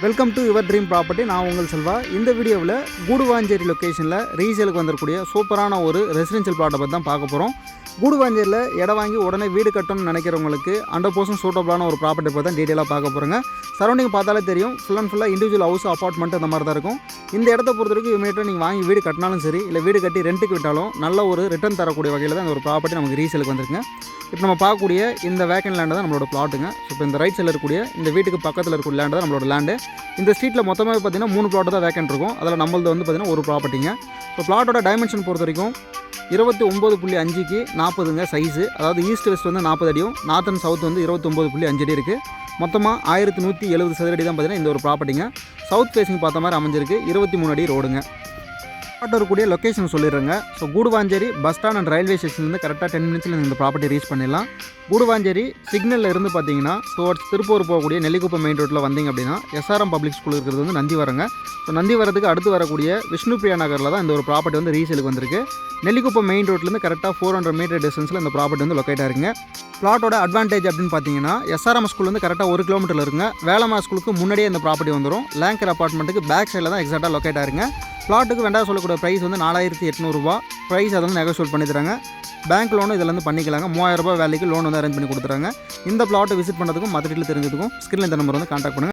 Welcome to your dream property. நான் உங்கள் செல்வா. இந்த வீடியோவில் கூடுவாஞ்சேரி லொக்கேஷனில் ரீசேலுக்கு வந்திருக்கக்கூடிய சூப்பரான ஒரு ரெசிடென்ஷியல் ப்ளாட்டை பற்றி தான் பார்க்க போகிறோம். கூடுவாஞ்சேரியில் இடம் வாங்கி உடனே வீடு கட்டணும்னு நினைக்கிறவங்களுக்கு 100% சூட்டபிளான ஒரு ப்ராப்பர்ட்டி பற்றி தான் டீட்டெயிலாக பார்க்க போகிறோங்க. சரௌண்டிங் பார்த்தாலே தெரியும், ஃபுல் அண்ட் ஃபுல்லாக இண்டிவிஜுவல் ஹவுஸ், அப்பார்ட்மெண்ட் அந்த மாதிரி தான் இருக்கும். இந்த இடத்த பொறுத்த வரைக்கும் இமீடியட்டாக நீங்கள் வாங்கி வீடு கட்டினாலும் சரி, இல்லை வீடு கட்டி ரெண்ட்டுக்கு விட்டாலும் நல்ல ஒரு ரிட்டர்ன் தரக்கூடிய வகையில் தான் இந்த ஒரு ப்ராப்பர்ட்டி நமக்கு ரீசேலுக்கு வந்திருக்குங்க. இப்போ நம்ம பார்க்கக்கூடிய இந்த வேக்கன் லேண்டு தான் நம்மளோட பிளாட்டுங்க. ஸோ இப்போ இந்த ரைட் சைடில் இருக்கக்கூடிய இந்த வீட்டுக்கு பக்கத்தில் இருக்கக்கூடிய லேண்டு தான் நம்மளோட லேண்டு. இந்த ஸ்ட்ரீட்டில் மொத்தமாக பார்த்தீங்கன்னா 3 பிளாட் தான் வேக்கன்ட் இருக்கும். அதில் நம்மளது வந்து பார்த்தீங்கன்னா ஒரு ப்ராப்பர்ட்டிங்க. ஸோ பிளாட்டோட டைமென்ஷன் பொறுத்த வரைக்கும் 29.5க்கு 40ங்க சைஸு. அதாவது ஈஸ்ட் வெஸ்ட் வந்து 40 அடியும், நார்த் அண்ட் சவுத் வந்து 29.5 அடி இருக்குது. மொத்தமாக 1170 சதுரடி தான் பார்த்தீங்கன்னா இந்த ஒரு ப்ராப்பர்ட்டிங்க. சவுத் ஃபேஸிங் பார்த்த மாதிரி அமைஞ்சிருக்கு. 23 அடி ரோடுங்க. ப்ளாட் இருக்கக்கூடிய லொக்கேஷன் சொல்லிடுறேங்க. So Guduvanchery bus stand and railway ஸ்டேஷன்லேருந்து கரெக்டாக 10 மினிட்ஸில் இந்த ப்ராப்பர்ட்டி ரீச் பண்ணிடலாம். கூடுவாஞ்சேரி சிக்னலில் இருந்து பார்த்தீங்கன்னா டுவர்ட்ஸ் திருப்பூர் போகக்கூடிய நெல்லிக்குப்பம் மெயின் ரோட்டில் வந்தீங்க அப்படின்னா SRM பப்ளிக் ஸ்கூல் இருக்கிறது வந்து நந்திவரங்க. ஸோ நந்திவரத்துக்கு அடுத்து வரக்கூடிய விஷ்ணுபிரியா நகரில் தான் இந்த ஒரு ப்ராப்பர்ட்டி வந்து ரீசேலுக்கு வந்திருக்கு. நெல்லிக்குப்பம் மெயின் ரோட்லேருந்து கரெக்டாக 400 மீட்டர் டிஸ்டன்ஸில் இந்த ப்ராப்பர்ட்டி வந்து லொக்கேட் ஆகிருங்க. ப்ளாட்டோட அட்வான்டேஜ் அப்படின்னு பார்த்தீங்கன்னா SRM ஸ்கூல் வந்து கரெக்டாக 1 கிலோமீட்டரில் இருக்குங்க. வேளமா ஸ்கூலுக்கு முன்னாடியே இந்த ப்ராப்பர்ட்டி வந்துடும். லேங்கர் அப்பார்ட்மெண்ட்டுக்கு பேக் சைடில் தான் எக்ஸாக்டாக லொக்கேட் ஆகிருங்க. ப்ளாட்டுக்கு வெண்டா சொல்லக்கூடிய ப்ரைஸ் வந்து 4800 ரூபா. ப்ரைஸ் அதை வந்து நெகோஷியேட் பண்ணி தராங்க. பேங்க் லோனும் இதில் வந்து பண்ணிக்கலாங்க. 3000 ரூபாய் வேலைக்கு லோன் வந்து அரேஞ்ச் பண்ணி கொடுத்துறாங்க. இந்த ப்ளாட்டை விசிட் பண்ணுறதுக்கும் மற்ற டீட்டெயில் தெரிஞ்சதுக்கும் ஸ்க்ரீனில் இந்த நம்பர் வந்து கான்டாக்ட் பண்ணுங்கள்.